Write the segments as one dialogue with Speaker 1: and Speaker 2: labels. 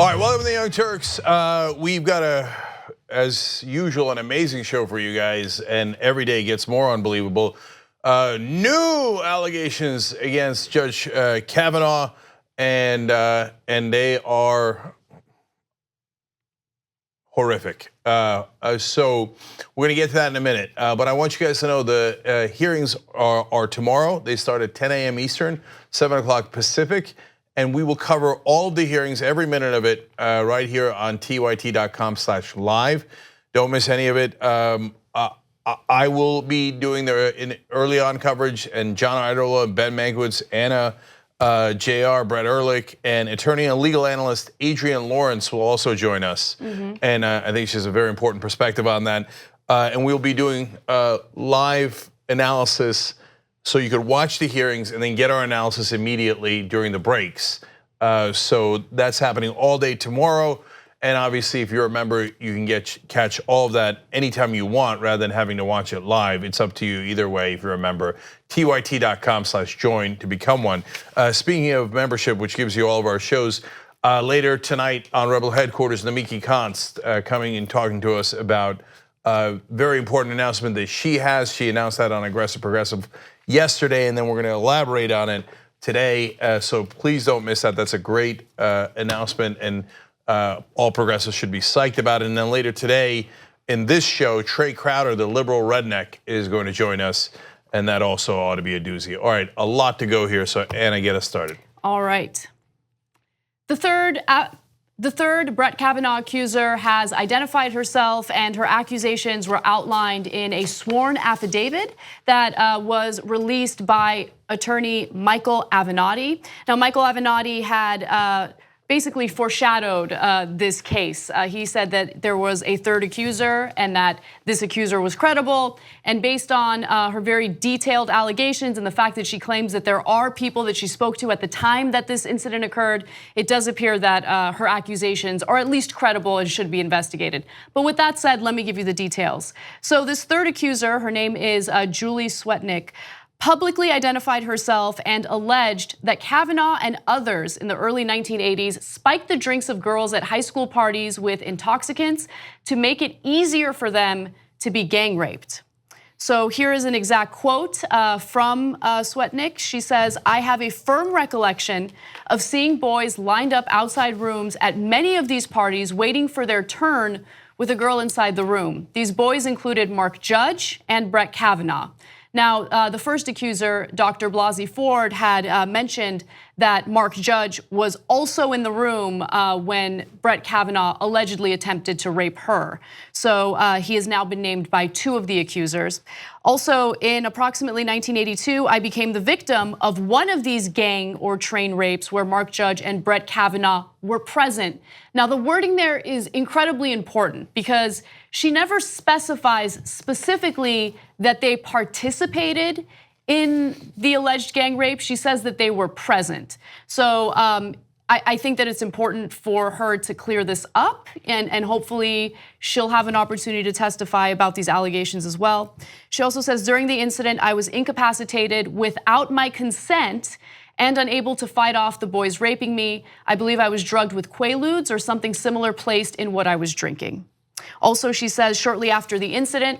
Speaker 1: All right, welcome to the Young Turks. We've got as usual, an amazing show for you guys, and every day gets more unbelievable. New allegations against Judge Kavanaugh, and they are horrific. So we're gonna get to that in a minute, but I want you guys to know the hearings are tomorrow. They start at 10 a.m. Eastern, 7 o'clock Pacific. And we will cover all of the hearings, every minute of it, right here on tyt.com/live. Don't miss any of it. I will be doing the early on coverage, and John Idola, Ben Mankiewicz, Anna, JR, Brett Ehrlich, and attorney and legal analyst Adrienne Lawrence will also join us. And I think she has a very important perspective on that. And we'll be doing live analysis, so you could watch the hearings and then get our analysis immediately during the breaks. So that's happening all day tomorrow. And obviously, if you're a member, you can catch all of that anytime you want rather than having to watch it live. It's up to you either way if you're a member. tyt.com/join to become one. Speaking of membership, which gives you all of our shows, later tonight on Rebel Headquarters, Namiki Konst coming and talking to us about a very important announcement that she has. She announced that on Aggressive Progressive yesterday, and then we're gonna elaborate on it today. So please don't miss that. That's a great announcement, and all progressives should be psyched about it. And then later today in this show, Trey Crowder, the liberal redneck, is going to join us, and that also ought to be a doozy. All right, a lot to go here, so Anna, get us started.
Speaker 2: All right. The third Brett Kavanaugh accuser has identified herself, and her accusations were outlined in a sworn affidavit that was released by attorney Michael Avenatti. Now, Michael Avenatti had basically foreshadowed this case. He said that there was a third accuser and that this accuser was credible. And based on her very detailed allegations and the fact that she claims that there are people that she spoke to at the time that this incident occurred, it does appear that her accusations are at least credible and should be investigated. But with that said, let me give you the details. So this third accuser, her name is Julie Swetnick, publicly identified herself and alleged that Kavanaugh and others in the early 1980s spiked the drinks of girls at high school parties with intoxicants to make it easier for them to be gang raped. So here is an exact quote from Swetnick. She says, "I have a firm recollection of seeing boys lined up outside rooms at many of these parties waiting for their turn with a girl inside the room. These boys included Mark Judge and Brett Kavanaugh." Now, the first accuser, Dr. Blasey Ford, had mentioned that Mark Judge was also in the room when Brett Kavanaugh allegedly attempted to rape her. So he has now been named by two of the accusers. Also, in approximately 1982, I became the victim of one of these gang or train rapes where Mark Judge and Brett Kavanaugh were present. Now, the wording there is incredibly important because she never specifies specifically that they participated in the alleged gang rape. She says that they were present. So I think that it's important for her to clear this up, and hopefully she'll have an opportunity to testify about these allegations as well. She also says, during the incident, I was incapacitated without my consent and unable to fight off the boys raping me. I believe I was drugged with Quaaludes or something similar placed in what I was drinking. Also, she says, shortly after the incident,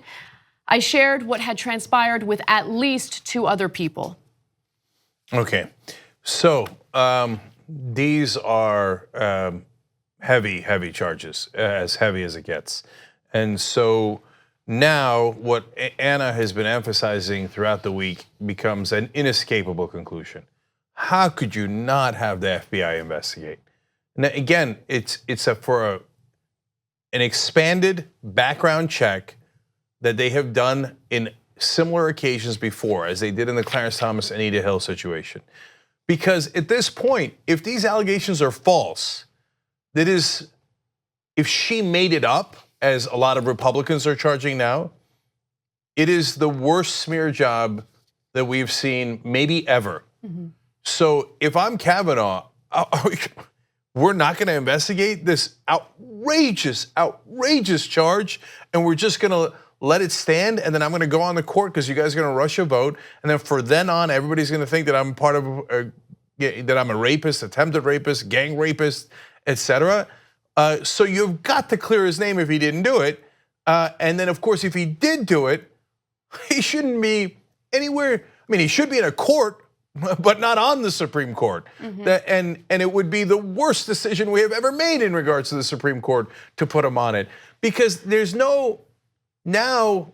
Speaker 2: I shared what had transpired with at least two other people.
Speaker 1: Okay, so these are heavy charges, as heavy as it gets. And so now what Anna has been emphasizing throughout the week becomes an inescapable conclusion. How could you not have the FBI investigate? Now, again, it's for an expanded background check that they have done in similar occasions before, as they did in the Clarence Thomas, Anita Hill situation. Because at this point, if these allegations are false, that is, if she made it up, as a lot of Republicans are charging now, it is the worst smear job that we've seen maybe ever. So if I'm Kavanaugh, we're not gonna investigate this outrageous charge, and we're just gonna let it stand, and then I'm gonna go on the court because you guys are gonna rush a vote, and then from then on, everybody's gonna think that I'm part of, that I'm a rapist, attempted rapist, gang rapist, etc. So you've got to clear his name if he didn't do it. And then, of course, if he did do it, he shouldn't be anywhere. I mean, he should be in a court, but not on the Supreme Court. And it would be the worst decision we have ever made in regards to the Supreme Court to put him on it, because there's no, now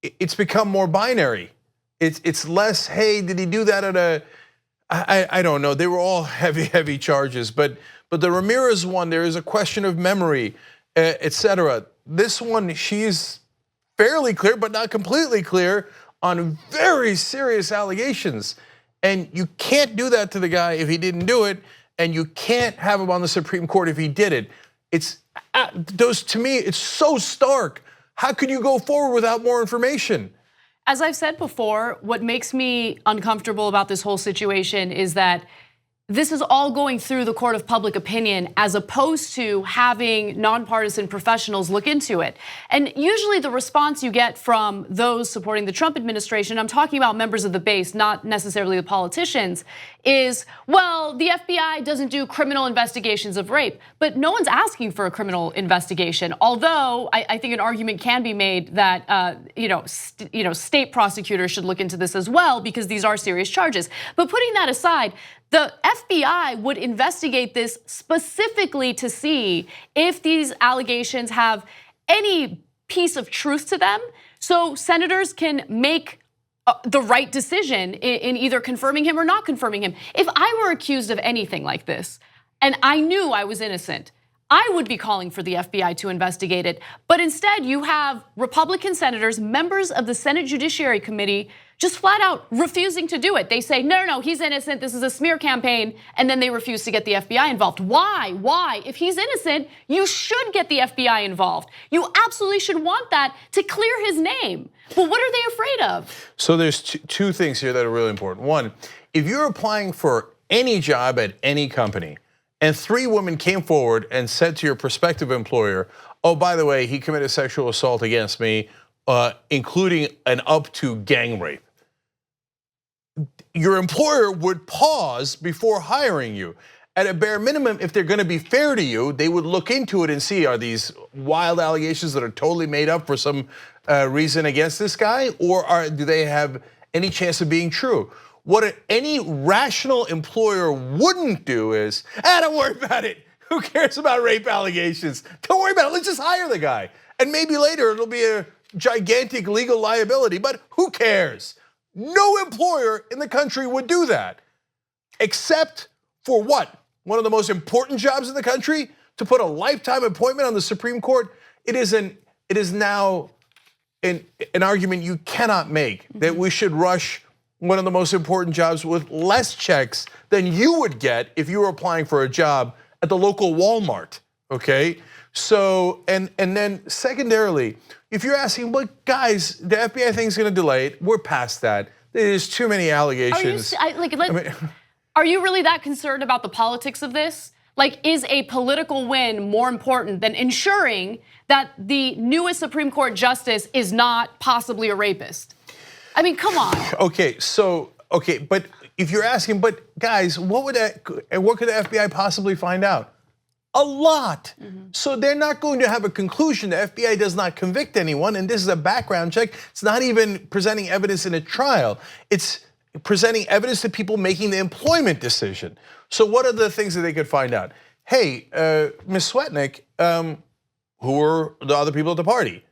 Speaker 1: it's become more binary. It's less, hey, did he do that at a, I don't know. They were all heavy charges, but the Ramirez one, there is a question of memory, etc. This one, she's fairly clear, but not completely clear on very serious allegations. And you can't do that to the guy if he didn't do it, and you can't have him on the Supreme Court if he did it. It's those, to me, it's so stark. How could you go forward without more information?
Speaker 2: As I've said before, what makes me uncomfortable about this whole situation is that this is all going through the court of public opinion as opposed to having nonpartisan professionals look into it. And usually the response you get from those supporting the Trump administration, I'm talking about members of the base, not necessarily the politicians, is, well, the FBI doesn't do criminal investigations of rape. But no one's asking for a criminal investigation. Although I think an argument can be made that state prosecutors should look into this as well, because these are serious charges. But putting that aside, the FBI would investigate this specifically to see if these allegations have any piece of truth to them, so senators can make the right decision in either confirming him or not confirming him. If I were accused of anything like this and I knew I was innocent, I would be calling for the FBI to investigate it. But instead, you have Republican senators, members of the Senate Judiciary Committee, just flat out refusing to do it. They say, no, he's innocent, this is a smear campaign, and then they refuse to get the FBI involved. Why? Why? If he's innocent, you should get the FBI involved. You absolutely should want that to clear his name. But what are they afraid of?
Speaker 1: So there's two things here that are really important. One, if you're applying for any job at any company, and 3 women came forward and said to your prospective employer, oh, by the way, he committed sexual assault against me, including an up to gang rape. Your employer would pause before hiring you. At a bare minimum, if they're gonna be fair to you, they would look into it and see, are these wild allegations that are totally made up for some reason against this guy, or do they have any chance of being true? What any rational employer wouldn't do is, don't worry about it. Who cares about rape allegations? Don't worry about it, let's just hire the guy. And maybe later it'll be a gigantic legal liability, but who cares? No employer in the country would do that, except for what? One of the most important jobs in the country, to put a lifetime appointment on the Supreme Court. It is now an argument you cannot make that we should rush one of the most important jobs with less checks than you would get if you were applying for a job at the local Walmart, okay? So, and then secondarily, if you're asking, well, guys, the FBI thing's gonna delay it, we're past that. There's too many allegations.
Speaker 2: Are you really that concerned about the politics of this? Like, is a political win more important than ensuring that the newest Supreme Court justice is not possibly a rapist? I mean, come on.
Speaker 1: Okay, but if you're asking, but guys, what could the FBI possibly find out? A lot. So they're not going to have a conclusion. The FBI does not convict anyone, and this is a background check. It's not even presenting evidence in a trial. It's presenting evidence to people making the employment decision. So what are the things that they could find out? Hey, Ms. Swetnick, who were the other people at the party?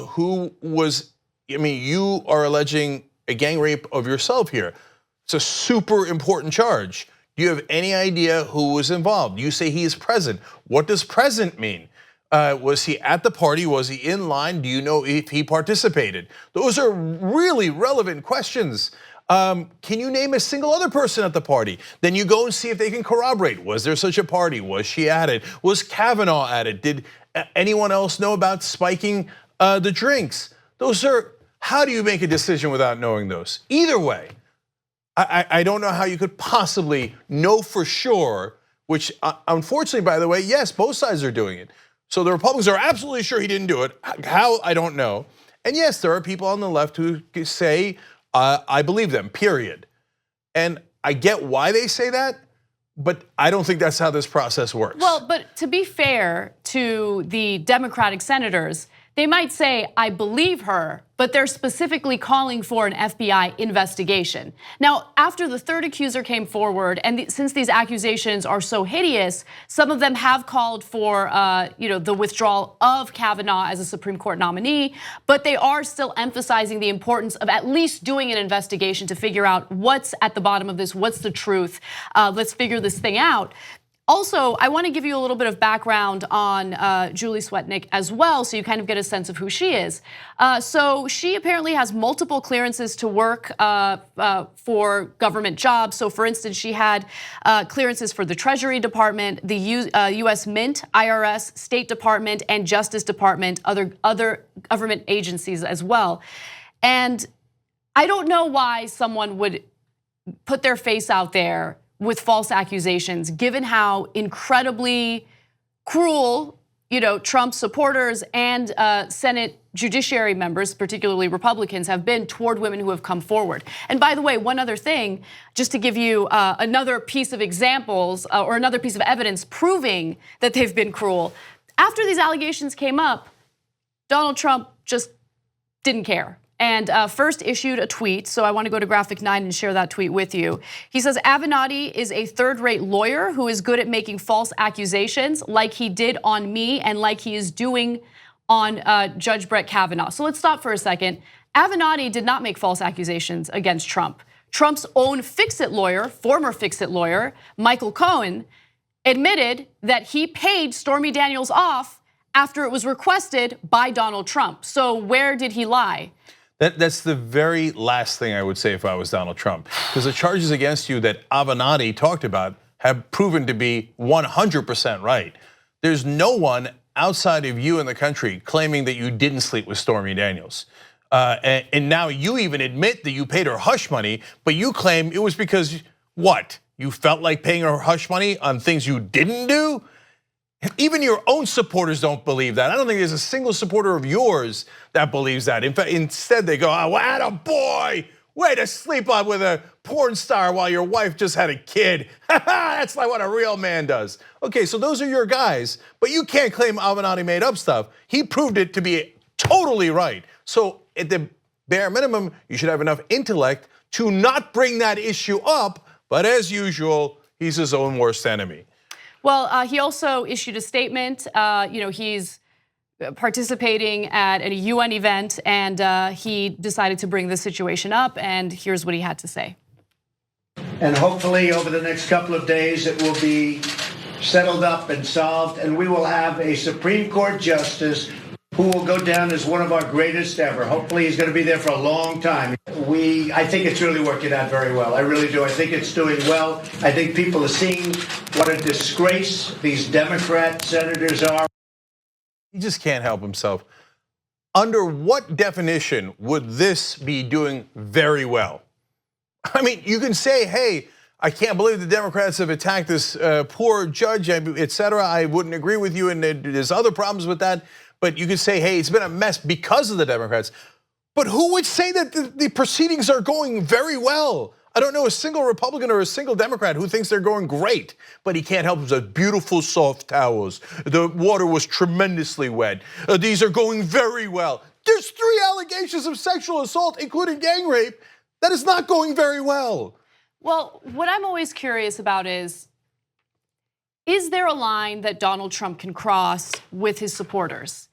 Speaker 1: Who was, I mean, you are alleging a gang rape of yourself here. It's a super important charge. Do you have any idea who was involved? You say he is present. What does present mean? Was he at the party? Was he in line? Do you know if he participated? Those are really relevant questions. Can you name a single other person at the party? Then you go and see if they can corroborate. Was there such a party? Was she at it? Was Kavanaugh at it? Did anyone else know about spiking the drinks? Those are, how do you make a decision without knowing those? Either way, I don't know how you could possibly know for sure, which unfortunately, by the way, yes, both sides are doing it. So the Republicans are absolutely sure he didn't do it. How, I don't know. And yes, there are people on the left who say, I believe them, period. And I get why they say that, But I don't think that's how this process works.
Speaker 2: Well, but to be fair to the Democratic senators, they might say, I believe her, but they're specifically calling for an FBI investigation. Now, after the third accuser came forward, and since these accusations are so hideous, some of them have called for the withdrawal of Kavanaugh as a Supreme Court nominee, but they are still emphasizing the importance of at least doing an investigation to figure out what's at the bottom of this, what's the truth, let's figure this thing out. Also, I want to give you a little bit of background on Julie Swetnick as well, so you kind of get a sense of who she is. So she apparently has multiple clearances to work for government jobs. So for instance, she had clearances for the Treasury Department, the US Mint, IRS, State Department, and Justice Department, other government agencies as well. And I don't know why someone would put their face out there with false accusations, given how incredibly cruel, Trump supporters and Senate judiciary members, particularly Republicans, have been toward women who have come forward. And by the way, one other thing, just to give you another piece of examples or another piece of evidence proving that they've been cruel. After these allegations came up, Donald Trump just didn't care. And first issued a tweet, so I want to go to Graphic 9 and share that tweet with you. He says, Avenatti is a third-rate lawyer who is good at making false accusations like he did on me and like he is doing on Judge Brett Kavanaugh. So let's stop for a second. Avenatti did not make false accusations against Trump. Trump's own fix-it lawyer, former fix-it lawyer, Michael Cohen, admitted that he paid Stormy Daniels off after it was requested by Donald Trump. So where did he lie?
Speaker 1: That's the very last thing I would say if I was Donald Trump, because the charges against you that Avenatti talked about have proven to be 100% right. There's no one outside of you in the country claiming that you didn't sleep with Stormy Daniels. And now you even admit that you paid her hush money, but you claim it was because, what? You felt like paying her hush money on things you didn't do? Even your own supporters don't believe that. I don't think there's a single supporter of yours that believes that. In fact, instead they go, oh, attaboy, way to sleep on with a porn star while your wife just had a kid. That's like what a real man does. Okay, so those are your guys, but you can't claim Avenatti made up stuff. He proved it to be totally right. So at the bare minimum, you should have enough intellect to not bring that issue up, but as usual, he's his own worst enemy.
Speaker 2: Well, he also issued a statement. He's participating at a UN event, and he decided to bring this situation up. And here's what he had to say.
Speaker 3: And hopefully, over the next couple of days, it will be settled up and solved, and we will have a Supreme Court justice who will go down as one of our greatest ever. Hopefully, he's going to be there for a long time. I think it's really working out very well. I really do. I think it's doing well. I think people are seeing what a disgrace these Democrat senators are.
Speaker 1: He just can't help himself. Under what definition would this be doing very well? I mean, you can say, hey, I can't believe the Democrats have attacked this poor judge, et cetera. I wouldn't agree with you, and there's other problems with that. But you could say, hey, it's been a mess because of the Democrats. But who would say that the proceedings are going very well? I don't know a single Republican or a single Democrat who thinks they're going great, but he can't help himself. Beautiful soft towels. The water was tremendously wet. These are going very well. There's 3 allegations of sexual assault, including gang rape. That is not going very well.
Speaker 2: Well, what I'm always curious about is there a line that Donald Trump can cross with his supporters?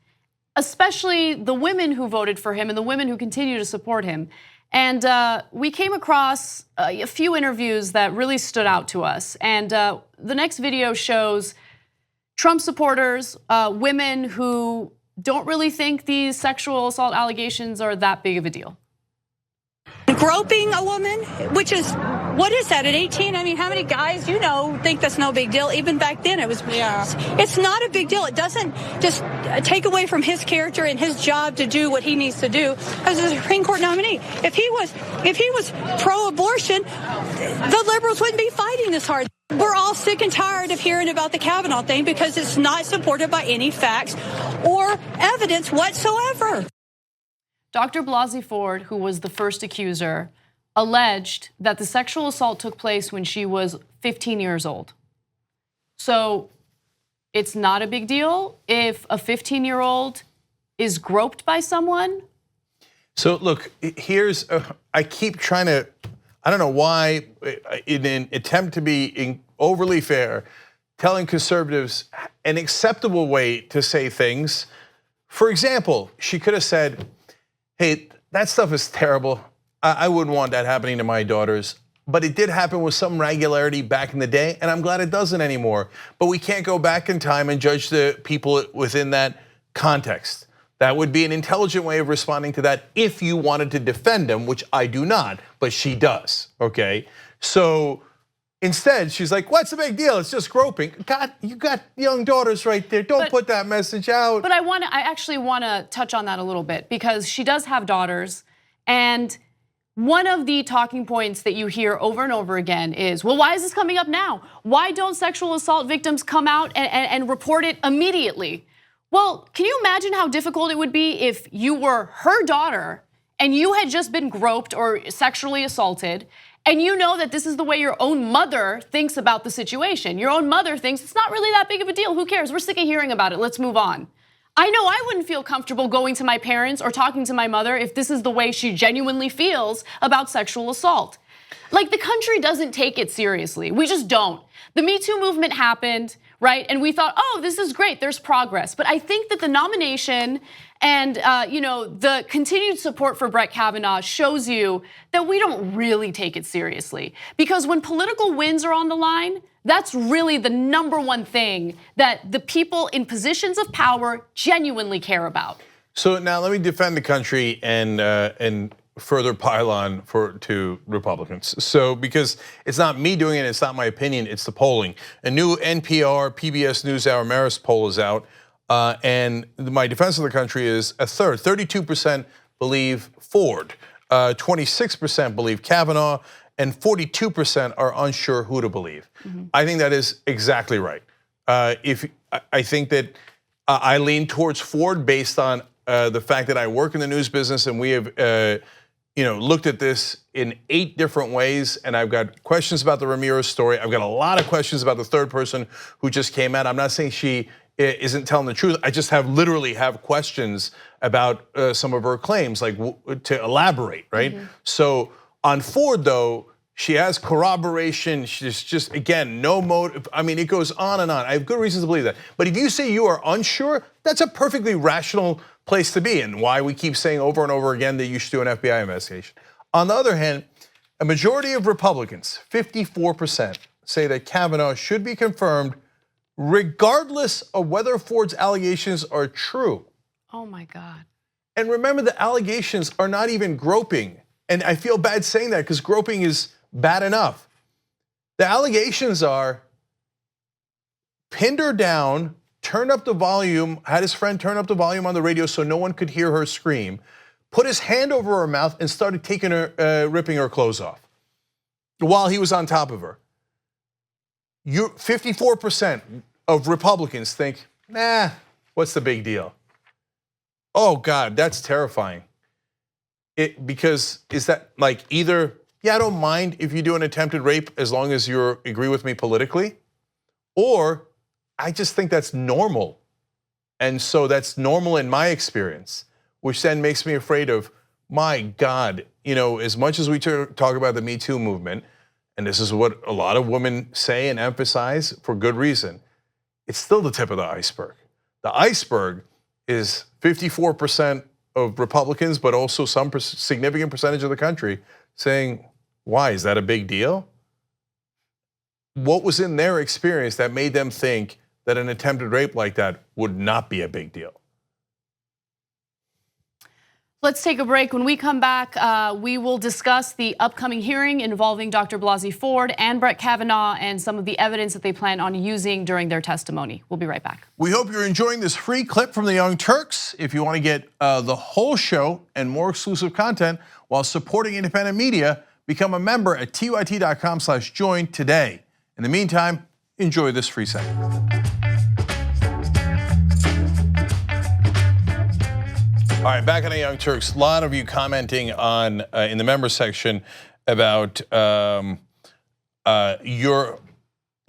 Speaker 2: Especially the women who voted for him and the women who continue to support him. And we came across a few interviews that really stood out to us. And the next video shows Trump supporters, women who don't really think these sexual assault allegations are that big of a deal.
Speaker 4: Groping a woman, which is, what is that, at 18? I mean, how many guys think that's no big deal? Even back then, it was, it's not a big deal. It doesn't just take away from his character and his job to do what he needs to do as a Supreme Court nominee. If he was pro-abortion, the liberals wouldn't be fighting this hard. We're all sick and tired of hearing about the Kavanaugh thing because it's not supported by any facts or evidence whatsoever.
Speaker 2: Dr. Blasey Ford, who was the first accuser, alleged that the sexual assault took place when she was 15 years old. So it's not a big deal if a 15-year-old is groped by someone.
Speaker 1: So look, I keep trying to, I don't know why, in an attempt to be overly fair, telling conservatives an acceptable way to say things. For example, she could have said, hey, that stuff is terrible. I wouldn't want that happening to my daughters. But it did happen with some regularity back in the day, and I'm glad it doesn't anymore. But we can't go back in time and judge the people within that context. That would be an intelligent way of responding to that if you wanted to defend them, which I do not, but she does, okay? So instead, she's like, what's the big deal? It's just groping. God, you got young daughters right there. Don't put that message out.
Speaker 2: But I actually want to touch on that a little bit because she does have daughters, and one of the talking points that you hear over and over again is, well, why is this coming up now? Why don't sexual assault victims come out and report it immediately? Well, can you imagine how difficult it would be if you were her daughter and you had just been groped or sexually assaulted, and you know that this is the way your own mother thinks about the situation? Your own mother thinks it's not really that big of a deal. Who cares? We're sick of hearing about it. Let's move on. I know I wouldn't feel comfortable going to my parents or talking to my mother if this is the way she genuinely feels about sexual assault. Like, the country doesn't take it seriously. We just don't. The Me Too movement happened, right? And we thought, oh, this is great, there's progress. But I think that the nomination and the continued support for Brett Kavanaugh shows you that we don't really take it seriously. Because when political wins are on the line, that's really the number one thing that the people in positions of power genuinely care about.
Speaker 1: So now let me defend the country and further pile on to Republicans. So because it's not me doing it, it's not my opinion, it's the polling. A new NPR PBS NewsHour Marist poll is out, and my defense of the country is a third. 32% believe Ford, 26% believe Kavanaugh, and 42% are unsure who to believe. I think that is exactly right. I think that I lean towards Ford based on the fact that I work in the news business, and we have looked at this in 8 different ways, and I've got questions about the Ramirez story. I've got a lot of questions about the third person who just came out. I'm not saying she isn't telling the truth. I just literally have questions about some of her claims, like to elaborate, right? So on Ford, though, she has corroboration. She's just, again, no motive. I mean, it goes on and on. I have good reasons to believe that. But if you say you are unsure, that's a perfectly rational place to be, and why we keep saying over and over again that you should do an FBI investigation. On the other hand, a majority of Republicans, 54%, say that Kavanaugh should be confirmed regardless of whether Ford's allegations are true.
Speaker 2: Oh my God.
Speaker 1: And remember, the allegations are not even groping. And I feel bad saying that because groping is bad enough. The allegations are pinned her down, turned up the volume, had his friend turn up the volume on the radio so no one could hear her scream, put his hand over her mouth and started taking her, ripping her clothes off while he was on top of her. 54% of Republicans think, nah, what's the big deal? Oh God, that's terrifying. Because is that like either, yeah, I don't mind if you do an attempted rape as long as you agree with me politically, or I just think that's normal. And so that's normal in my experience, which then makes me afraid of, my God, as much as we talk about the Me Too movement, and this is what a lot of women say and emphasize for good reason, it's still the tip of the iceberg. The iceberg is 54% of Republicans, but also some significant percentage of the country saying, why, is that a big deal? What was in their experience that made them think that an attempted rape like that would not be a big deal?
Speaker 2: Let's take a break. When we come back, we will discuss the upcoming hearing involving Dr. Blasey Ford and Brett Kavanaugh and some of the evidence that they plan on using during their testimony. We'll be right back.
Speaker 1: We hope you're enjoying this free clip from the Young Turks. If you want to get the whole show and more exclusive content while supporting independent media, become a member at tyt.com/join today. In the meantime, enjoy this free segment. All right, back on the Young Turks. A lot of you commenting on in the member section about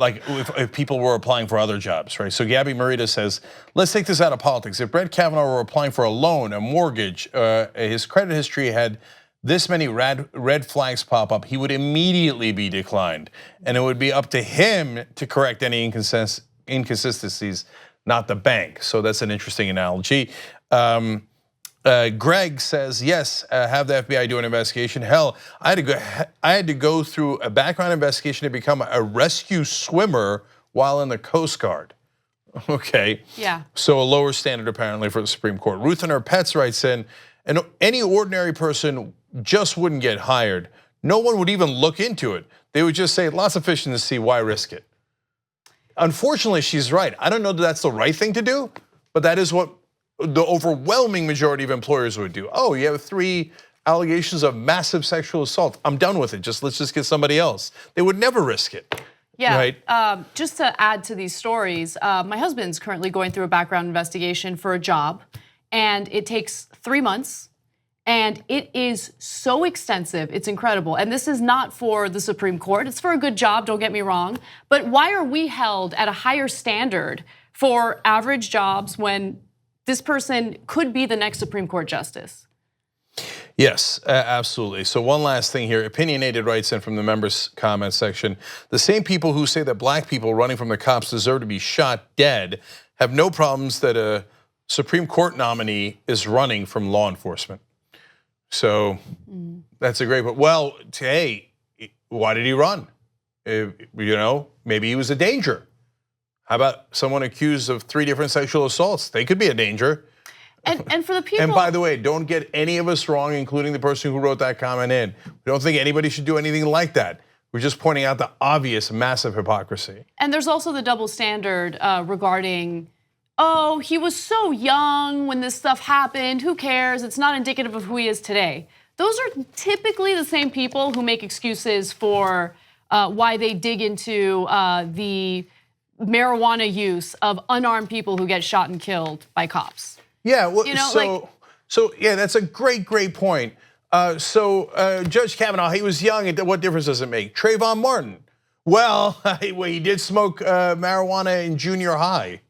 Speaker 1: if people were applying for other jobs, right? So Gabby Marita says, let's take this out of politics. If Brett Kavanaugh were applying for a loan, a mortgage, his credit history had this many red flags pop up, he would immediately be declined. And it would be up to him to correct any inconsistencies, not the bank. So that's an interesting analogy. Greg says, yes, have the FBI do an investigation. Hell, I had to go through a background investigation to become a rescue swimmer while in the Coast Guard. Okay.
Speaker 2: Yeah.
Speaker 1: So a lower standard apparently for the Supreme Court. Ruth and her pets writes in, and any ordinary person just wouldn't get hired. No one would even look into it. They would just say, lots of fish in the sea, why risk it? Unfortunately, she's right. I don't know that that's the right thing to do, but that is what the overwhelming majority of employers would do. Oh, you have 3 allegations of massive sexual assault. I'm done with it. Let's just get somebody else. They would never risk it.
Speaker 2: Yeah,
Speaker 1: right?
Speaker 2: Just to add to these stories, my husband's currently going through a background investigation for a job, and it takes 3 months, and it is so extensive, it's incredible. And this is not for the Supreme Court, it's for a good job, don't get me wrong. But why are we held at a higher standard for average jobs when this person could be the next Supreme Court justice?
Speaker 1: Yes, absolutely. So one last thing here, Opinionated writes in from the members' comment section, the same people who say that black people running from the cops deserve to be shot dead have no problems that a Supreme Court nominee is running from law enforcement. So that's a great point. Well, hey, why did he run? Maybe he was a danger. How about someone accused of 3 different sexual assaults? They could be a danger.
Speaker 2: And for the people.
Speaker 1: And by the way, don't get any of us wrong, including the person who wrote that comment in. We don't think anybody should do anything like that. We're just pointing out the obvious massive hypocrisy.
Speaker 2: And there's also the double standard regarding, oh, he was so young when this stuff happened, who cares? It's not indicative of who he is today. Those are typically the same people who make excuses for why they dig into the marijuana use of unarmed people who get shot and killed by cops.
Speaker 1: Yeah, well, so yeah, that's a great point. Judge Kavanaugh, he was young, and what difference does it make? Trayvon Martin, well, he did smoke marijuana in junior high.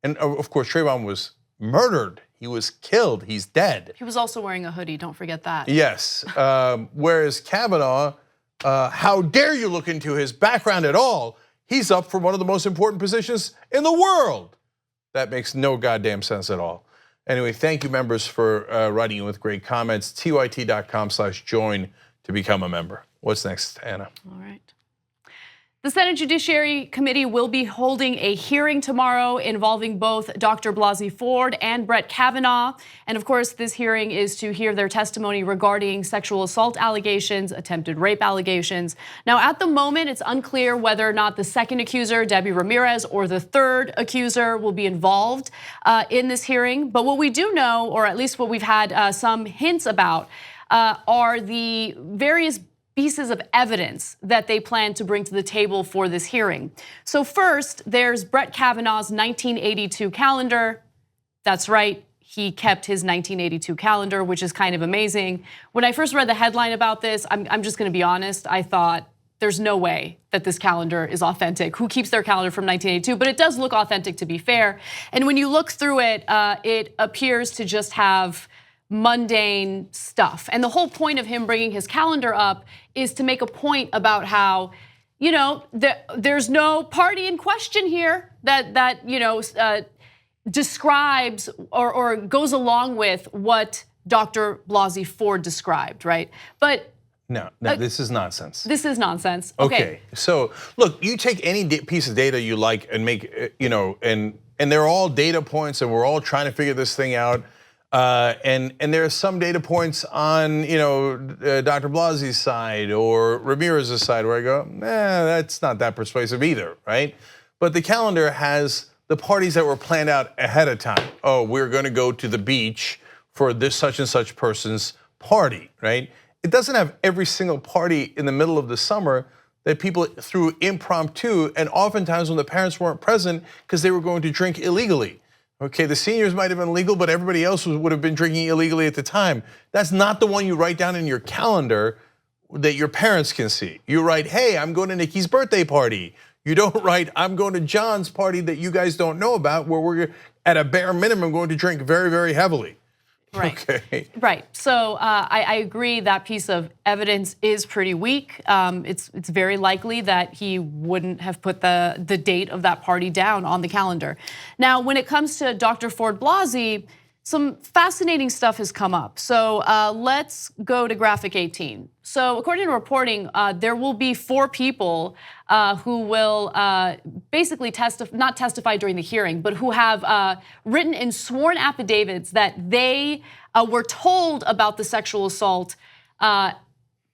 Speaker 1: And of course, Trayvon was murdered. He was killed, he's dead.
Speaker 2: He was also wearing a hoodie, don't forget that.
Speaker 1: Yes, whereas Kavanaugh, how dare you look into his background at all? He's up for one of the most important positions in the world. That makes no goddamn sense at all. Anyway, thank you members for writing in with great comments. tyt.com/join to become a member. What's next, Anna?
Speaker 2: All right. The Senate Judiciary Committee will be holding a hearing tomorrow involving both Dr. Blasey Ford and Brett Kavanaugh. And of course, this hearing is to hear their testimony regarding sexual assault allegations, attempted rape allegations. Now, at the moment, it's unclear whether or not the second accuser, Debbie Ramirez, or the third accuser will be involved in this hearing. But what we do know, or at least what we've had some hints about, are the various pieces of evidence that they plan to bring to the table for this hearing. So first, there's Brett Kavanaugh's 1982 calendar. That's right, he kept his 1982 calendar, which is kind of amazing. When I first read the headline about this, I'm just gonna be honest, I thought there's no way that this calendar is authentic. Who keeps their calendar from 1982? But it does look authentic, to be fair. And when you look through it, it appears to just have mundane stuff. And the whole point of him bringing his calendar up is to make a point about how, there's no party in question here that describes or goes along with what Dr. Blasey Ford described, right? But
Speaker 1: no, this is nonsense.
Speaker 2: This is nonsense.
Speaker 1: Okay, so look, you take any piece of data you like and make, and they're all data points, and we're all trying to figure this thing out. And there are some data points on Dr. Blasey's side or Ramirez's side where I go, that's not that persuasive either, right? But the calendar has the parties that were planned out ahead of time. Oh, we're going to go to the beach for this such and such person's party, right? It doesn't have every single party in the middle of the summer that people threw impromptu, and oftentimes when the parents weren't present because they were going to drink illegally. Okay, the seniors might have been legal, but everybody else would have been drinking illegally at the time. That's not the one you write down in your calendar that your parents can see. You write, hey, I'm going to Nikki's birthday party. You don't write, I'm going to John's party that you guys don't know about, where we're at a bare minimum going to drink very, very heavily.
Speaker 2: Right.
Speaker 1: Okay.
Speaker 2: Right. So I agree that piece of evidence is pretty weak. It's very likely that he wouldn't have put the date of that party down on the calendar. Now, when it comes to Dr. Ford Blasey, some fascinating stuff has come up. So let's go to graphic 18. So according to reporting, there will be 4 people who will basically not testify during the hearing, but who have written in sworn affidavits that they were told about the sexual assault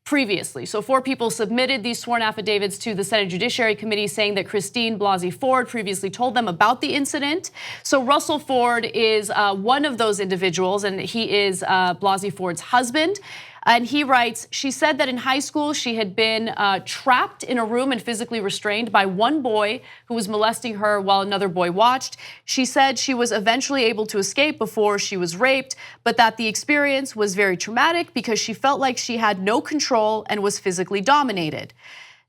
Speaker 2: previously. So 4 people submitted these sworn affidavits to the Senate Judiciary Committee saying that Christine Blasey Ford previously told them about the incident. So Russell Ford is one of those individuals, and he is Blasey Ford's husband. And he writes, she said that in high school she had been trapped in a room and physically restrained by one boy who was molesting her while another boy watched. She said she was eventually able to escape before she was raped, but that the experience was very traumatic because she felt like she had no control and was physically dominated.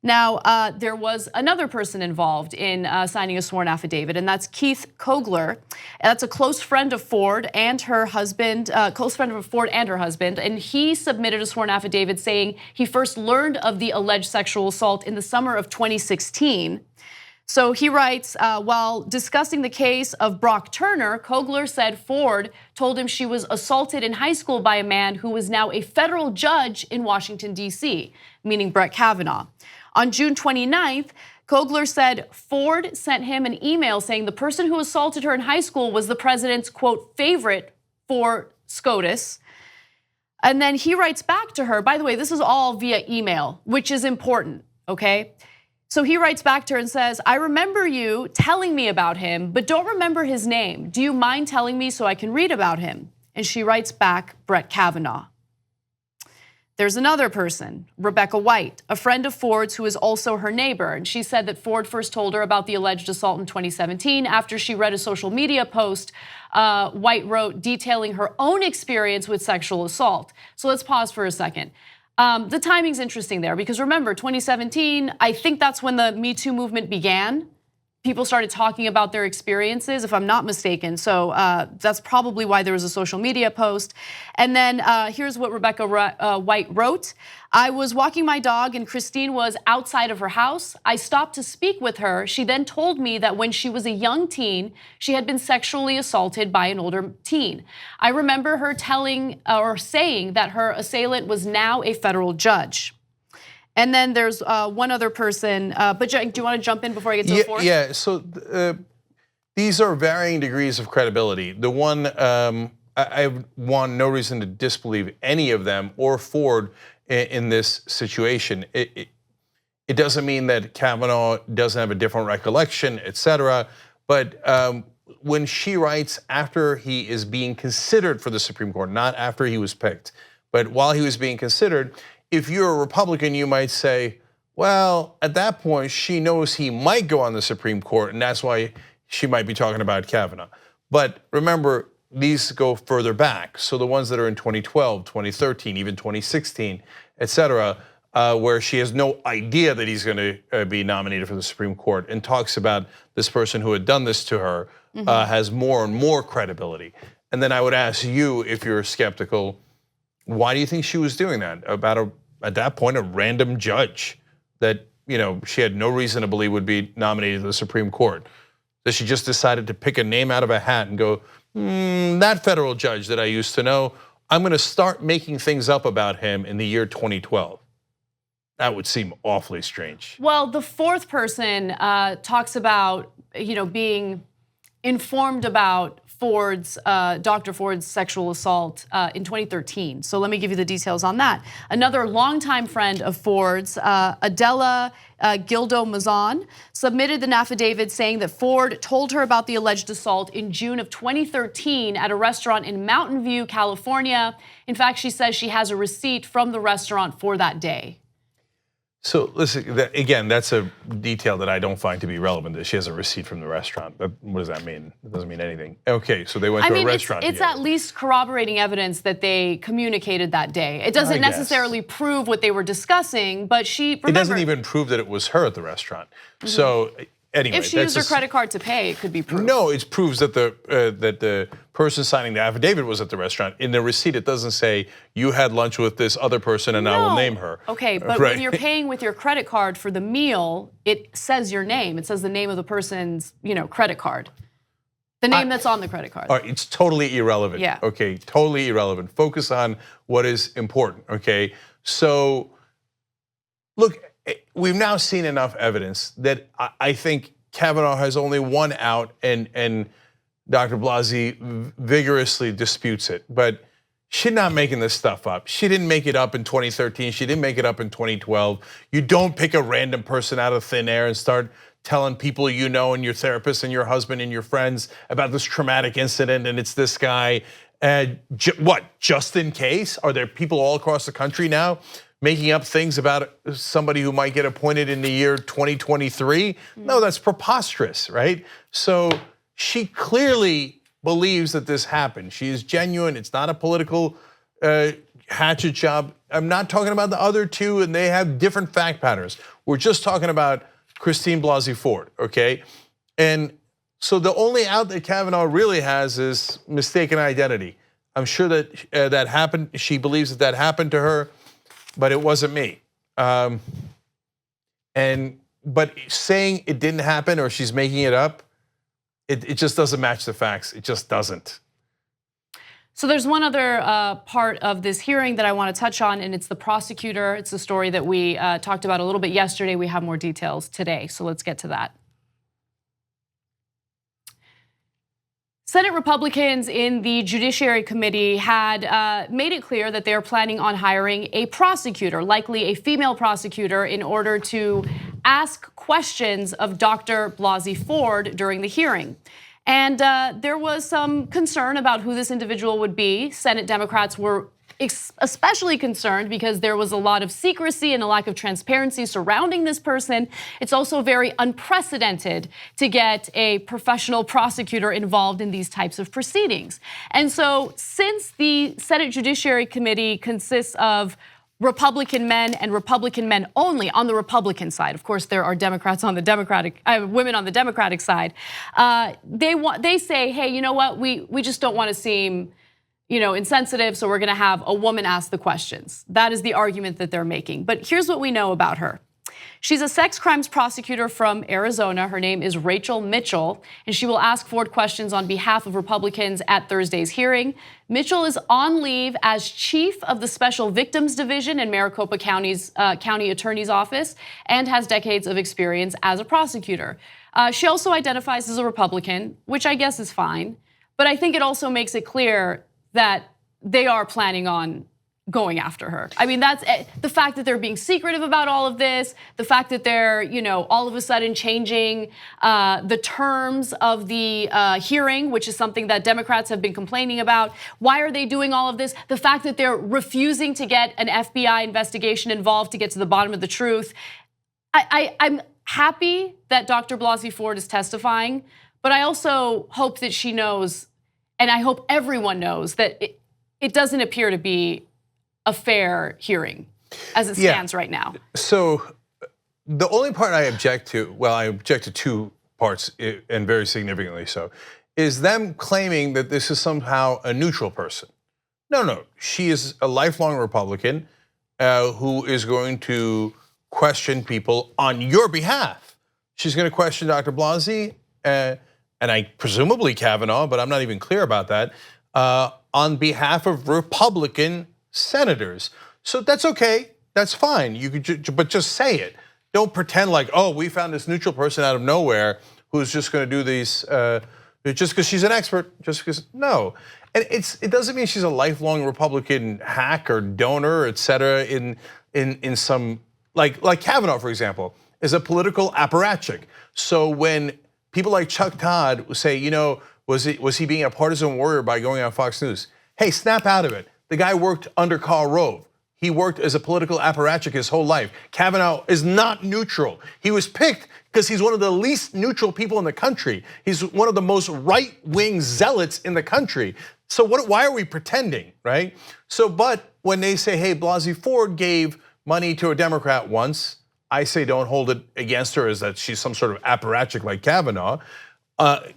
Speaker 2: Now, there was another person involved in signing a sworn affidavit, and that's Keith Kogler. That's a close friend of Ford and her husband, and he submitted a sworn affidavit saying he first learned of the alleged sexual assault in the summer of 2016. So he writes, while discussing the case of Brock Turner, Kogler said Ford told him she was assaulted in high school by a man who was now a federal judge in Washington, D.C., meaning Brett Kavanaugh. On June 29th, Kogler said Ford sent him an email saying the person who assaulted her in high school was the president's, quote, favorite for SCOTUS. And then he writes back to her, by the way, this is all via email, which is important, okay? So he writes back to her and says, I remember you telling me about him, but don't remember his name. Do you mind telling me so I can read about him? And she writes back, Brett Kavanaugh. There's another person, Rebecca White, a friend of Ford's who is also her neighbor. And she said that Ford first told her about the alleged assault in 2017 after she read a social media post White wrote detailing her own experience with sexual assault. So let's pause for a second. The timing's interesting there because remember, 2017, I think that's when the Me Too movement began. People started talking about their experiences, if I'm not mistaken. So that's probably why there was a social media post. And then here's what Rebecca White wrote. I was walking my dog and Christine was outside of her house. I stopped to speak with her. She then told me that when she was a young teen, she had been sexually assaulted by an older teen. I remember her telling or saying that her assailant was now a federal judge. And then there's one other person, but do you want to jump in before I get to the fourth?
Speaker 1: Yeah, so these are varying degrees of credibility. The one, I want no reason to disbelieve any of them or Ford in this situation. It doesn't mean that Kavanaugh doesn't have a different recollection, et cetera, but when she writes after he is being considered for the Supreme Court, not after he was picked, but while he was being considered, if you're a Republican, you might say, well, at that point, she knows he might go on the Supreme Court, and that's why she might be talking about Kavanaugh. But remember, these go further back. So the ones that are in 2012, 2013, even 2016, et cetera, where she has no idea that he's going to be nominated for the Supreme Court and talks about this person who had done this to her, has more and more credibility. And then I would ask you, if you're skeptical, why do you think she was doing that about at that point, a random judge that she had no reason to believe would be nominated to the Supreme Court? That she just decided to pick a name out of a hat and go, that federal judge that I used to know, I'm going to start making things up about him in the year 2012. That would seem awfully strange.
Speaker 2: Well, the fourth person talks about being informed about Dr. Ford's sexual assault in 2013. So let me give you the details on that. Another longtime friend of Ford's, Adela Gildo-Mazan, submitted an affidavit saying that Ford told her about the alleged assault in June of 2013 at a restaurant in Mountain View, California. In fact, she says she has a receipt from the restaurant for that day.
Speaker 1: So listen, again, that's a detail that I don't find to be relevant. That she has a receipt from the restaurant. What does that mean? It doesn't mean anything. Okay, so they went to a restaurant.
Speaker 2: It's at least corroborating evidence that they communicated that day. It doesn't necessarily prove what they were discussing, but it
Speaker 1: doesn't even prove that it was her at the restaurant. So anyway,
Speaker 2: if she used her credit card to pay, it could be proof.
Speaker 1: No, it proves that the person signing the affidavit was at the restaurant. In the receipt, it doesn't say you had lunch with this other person and I will name her.
Speaker 2: Okay, but when you're paying with your credit card for the meal, it says your name. It says the name of the person's, credit card. The name that's on the credit card.
Speaker 1: All right, it's totally irrelevant.
Speaker 2: Yeah.
Speaker 1: Okay, totally irrelevant. Focus on what is important. Okay, so look, we've now seen enough evidence that I think Kavanaugh has only one out, and Dr. Blasey vigorously disputes it. But she's not making this stuff up. She didn't make it up in 2013. She didn't make it up in 2012. You don't pick a random person out of thin air and start telling people you know and your therapist and your husband and your friends about this traumatic incident and it's this guy. What, just in case? Are there people all across the country now making up things about somebody who might get appointed in the year 2023? No, that's preposterous, right? So she clearly believes that this happened. She is genuine. It's not a political hatchet job. I'm not talking about the other two, and they have different fact patterns. We're just talking about Christine Blasey Ford, okay? And so the only out that Kavanaugh really has is mistaken identity. I'm sure that that happened. She believes that happened to her, but it wasn't me. But saying it didn't happen or she's making it up, it just doesn't match the facts. It just doesn't.
Speaker 2: So there's one other part of this hearing that I want to touch on, and it's the prosecutor. It's a story that we talked about a little bit yesterday. We have more details today, so let's get to that. Senate Republicans in the Judiciary Committee had made it clear that they're planning on hiring a prosecutor, likely a female prosecutor, in order to ask questions of Dr. Blasey Ford during the hearing. And there was some concern about who this individual would be. Senate Democrats were especially concerned because there was a lot of secrecy and a lack of transparency surrounding this person. It's also very unprecedented to get a professional prosecutor involved in these types of proceedings. And so since the Senate Judiciary Committee consists of Republican men and Republican men only on the Republican side. Of course, there are Democrats on the Democratic, women on the Democratic side. They say, hey, you know what? We just don't want to seem, insensitive, so we're going to have a woman ask the questions. That is the argument that they're making. But here's what we know about her. She's a sex crimes prosecutor from Arizona. Her name is Rachel Mitchell, and she will ask Ford questions on behalf of Republicans at Thursday's hearing. Mitchell is on leave as chief of the Special Victims Division in Maricopa County's County Attorney's Office and has decades of experience as a prosecutor. She also identifies as a Republican, which I guess is fine, but I think it also makes it clear that they are planning on going after her. I mean, that's the fact that they're being secretive about all of this, the fact that they're, all of a sudden changing the terms of the hearing, which is something that Democrats have been complaining about. Why are they doing all of this? The fact that they're refusing to get an FBI investigation involved to get to the bottom of the truth. I'm happy that Dr. Blasey Ford is testifying, but I also hope that she knows, and I hope everyone knows, that it doesn't appear to be a fair hearing as it stands right now.
Speaker 1: So the only part I object to, well, I object to two parts, and very significantly so, is them claiming that this is somehow a neutral person. No, she is a lifelong Republican who is going to question people on your behalf. She's going to question Dr. Blasey and presumably Kavanaugh, but I'm not even clear about that, on behalf of Republican senators. So that's okay, that's fine. You could, but just say it. Don't pretend like, oh, we found this neutral person out of nowhere who's just going to do these just because she's an expert. Just because, no. And it doesn't mean she's a lifelong Republican hack or donor, et cetera. In some like Kavanaugh, for example, is a political apparatchik. So when people like Chuck Todd say, was he being a partisan warrior by going on Fox News? Hey, snap out of it. The guy worked under Karl Rove. he worked as a political apparatchik his whole life. Kavanaugh is not neutral. He was picked because he's one of the least neutral people in the country. He's one of the most right-wing zealots in the country. So why are we pretending, right? So, but when they say, hey, Blasey Ford gave money to a Democrat once, I say don't hold it against her as that she's some sort of apparatchik like Kavanaugh.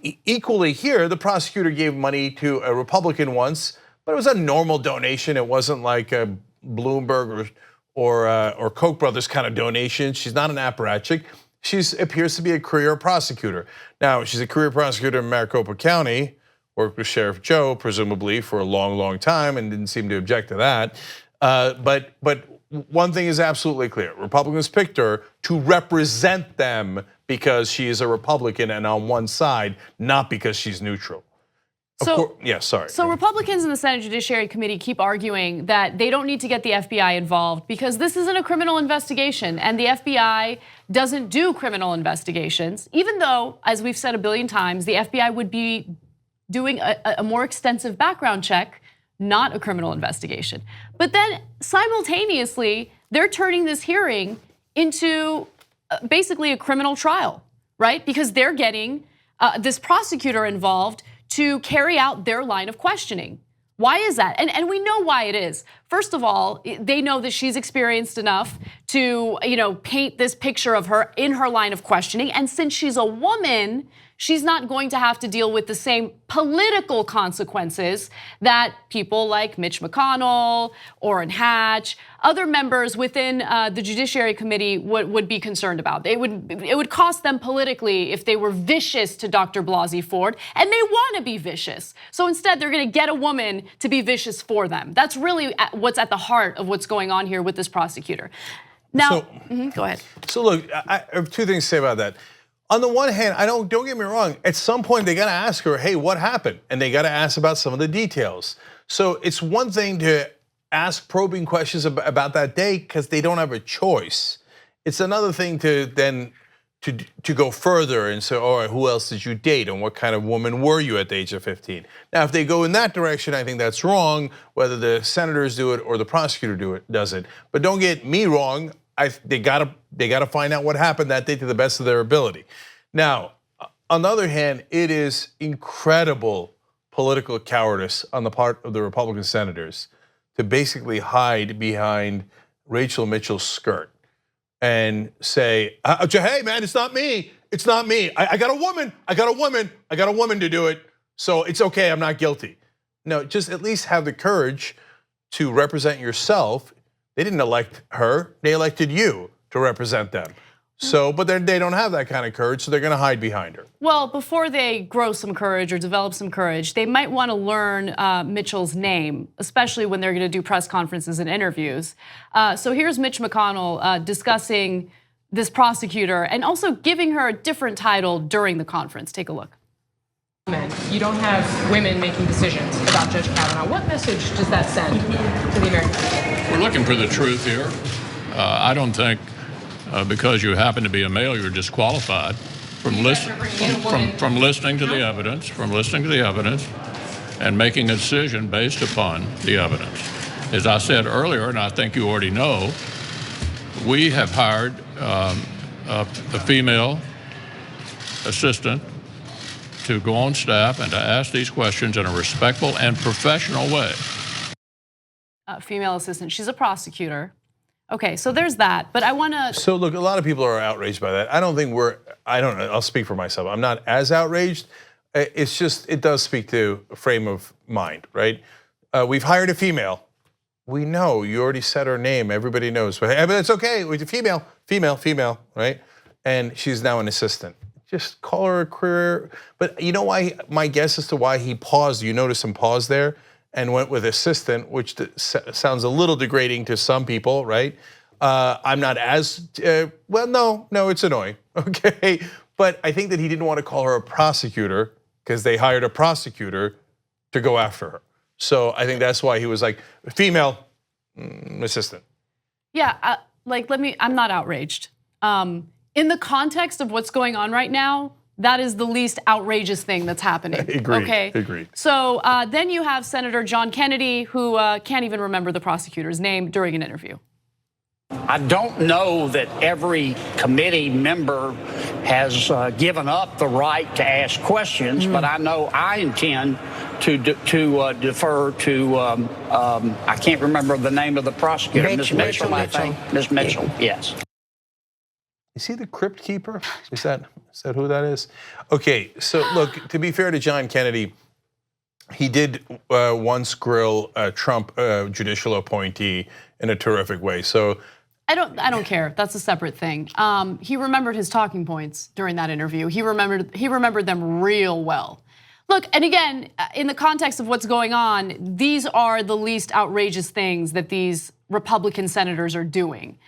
Speaker 1: Equally here, the prosecutor gave money to a Republican once, but it was a normal donation. It wasn't like a Bloomberg or Koch brothers kind of donation. She's not an apparatchik. She appears to be a career prosecutor. Now, she's a career prosecutor in Maricopa County, worked with Sheriff Joe, presumably for a long, long time, and didn't seem to object to that. But one thing is absolutely clear. Republicans picked her to represent them because she is a Republican and on one side, not because she's neutral.
Speaker 2: So
Speaker 1: Republicans
Speaker 2: in the Senate Judiciary Committee keep arguing that they don't need to get the FBI involved because this isn't a criminal investigation and the FBI doesn't do criminal investigations, even though, as we've said a billion times, the FBI would be doing a more extensive background check, not a criminal investigation. But then simultaneously, they're turning this hearing into basically a criminal trial, right? Because they're getting this prosecutor involved to carry out their line of questioning. Why is that? And we know why it is. First of all, they know that she's experienced enough to, paint this picture of her in her line of questioning. And since she's a woman, she's not going to have to deal with the same political consequences that people like Mitch McConnell, Orrin Hatch, other members within the Judiciary Committee would be concerned about. It would cost them politically if they were vicious to Dr. Blasey Ford, and they want to be vicious. So instead, they're going to get a woman to be vicious for them. That's really what's at the heart of what's going on here with this prosecutor. Now, go ahead.
Speaker 1: So look, I have two things to say about that. On the one hand, don't get me wrong, at some point they gotta ask her, hey, what happened? And they gotta ask about some of the details. So it's one thing to ask probing questions about that day because they don't have a choice. It's another thing to then to go further and say, all right, who else did you date and what kind of woman were you at the age of 15? Now, if they go in that direction, I think that's wrong, whether the senators do it or the prosecutor does it. But don't get me wrong, they gotta find out what happened that day to the best of their ability. Now, on the other hand, it is incredible political cowardice on the part of the Republican senators to basically hide behind Rachel Mitchell's skirt and say, hey man, it's not me, it's not me. I got a woman to do it, so it's okay, I'm not guilty. No, just at least have the courage to represent yourself. They didn't elect her, they elected you to represent them. So, but they don't have that kind of courage, so they're gonna hide behind her.
Speaker 2: Well, before they grow some courage or develop some courage, they might wanna learn Mitchell's name, especially when they're gonna do press conferences and interviews. So here's Mitch McConnell discussing this prosecutor and also giving her a different title during the conference. Take a look.
Speaker 5: You don't have women making decisions about Judge Kavanaugh. What message does that send to the American people?
Speaker 6: We're looking for the truth here. I don't think because you happen to be a male, you're disqualified from listening to the evidence, and making a decision based upon the evidence. As I said earlier, and I think you already know, we have hired a female assistant to go on staff and to ask these questions in a respectful and professional way.
Speaker 2: Female assistant, she's a prosecutor. Okay, so there's that, but I wanna.
Speaker 1: So look, a lot of people are outraged by that. I don't know, I'll speak for myself. I'm not as outraged. It's just, it does speak to a frame of mind, right? We've hired a female. We know, you already said her name, everybody knows. But it's okay, we're female, right? And she's now an assistant. Just call her a career, but you know why, my guess as to why he paused, you notice him pause there and went with assistant, which sounds a little degrading to some people, right? I'm not as, well, no, it's annoying, okay? But I think that he didn't want to call her a prosecutor because they hired a prosecutor to go after her. So I think that's why he was like, female assistant.
Speaker 2: Yeah, I'm not outraged. In the context of what's going on right now, that is the least outrageous thing that's happening.
Speaker 1: Agreed.
Speaker 2: Okay.
Speaker 1: Agreed.
Speaker 2: So then you have Senator John Kennedy, who can't even remember the prosecutor's name during an interview.
Speaker 7: I don't know that every committee member has given up the right to ask questions, but I know I intend to defer to, I can't remember the name of the prosecutor, Ms. Mitchell, I think. Ms. Mitchell, yes.
Speaker 1: Is he the crypt keeper? Is that who that is? Okay, so look, to be fair to John Kennedy, he did once grill a Trump judicial appointee in a terrific way. So
Speaker 2: I don't care. That's a separate thing. He remembered his talking points during that interview. He remembered them real well. Look, and again, in the context of what's going on, these are the least outrageous things that these Republican senators are doing.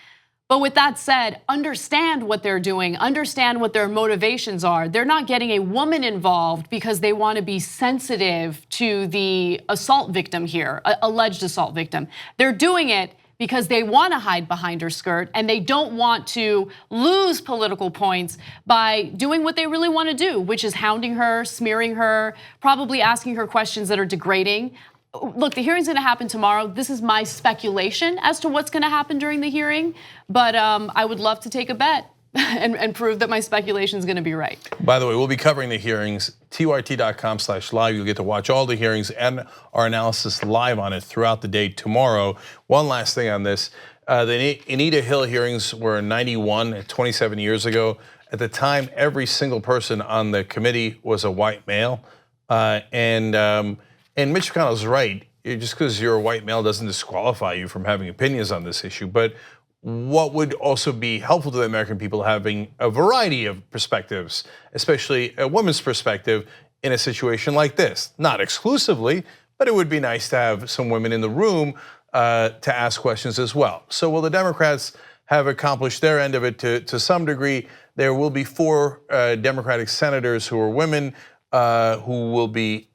Speaker 2: But with that said, understand what they're doing, understand what their motivations are. They're not getting a woman involved because they want to be sensitive to the assault victim here, alleged assault victim. They're doing it because they want to hide behind her skirt and they don't want to lose political points by doing what they really want to do, which is hounding her, smearing her, probably asking her questions that are degrading. Look, the hearing's gonna happen tomorrow. This is my speculation as to what's gonna happen during the hearing, but I would love to take a bet and prove that my speculation is gonna be right.
Speaker 1: by the way, we'll be covering the hearings, tyt.com/live. You'll get to watch all the hearings and our analysis live on it throughout the day tomorrow. One last thing on this, the Anita Hill hearings were in 91, 27 years ago. At the time, every single person on the committee was a white male, and Mitch McConnell's right. Just because you're a white male doesn't disqualify you from having opinions on this issue. But what would also be helpful to the American people, having a variety of perspectives, especially a woman's perspective in a situation like this. Not exclusively, but it would be nice to have some women in the room to ask questions as well. So will the Democrats have accomplished their end of it to some degree? There will be 4 Democratic senators who are women who will be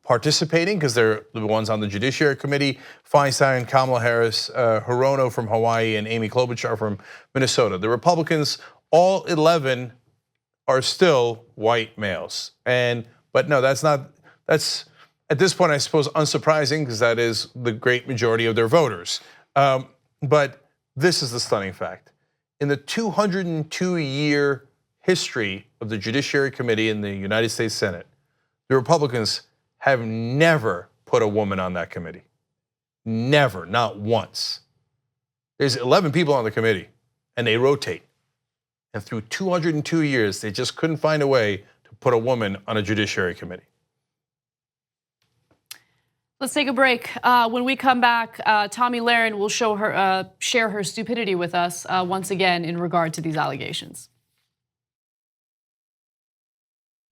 Speaker 1: participating because they're the ones on the Judiciary Committee: Feinstein, Kamala Harris, Hirono from Hawaii, and Amy Klobuchar from Minnesota. The Republicans, all 11, are still white males. But no, that's at this point, I suppose, unsurprising because that is the great majority of their voters. But this is the stunning fact. In the 202-year history of the Judiciary Committee in the United States Senate, the Republicans have never put a woman on that committee. Never, not once. There's 11 people on the committee and they rotate. And through 202 years, they just couldn't find a way to put a woman on a Judiciary Committee.
Speaker 2: Let's take a break. When we come back, Tomi Lahren will share her stupidity with us once again in regard to these allegations.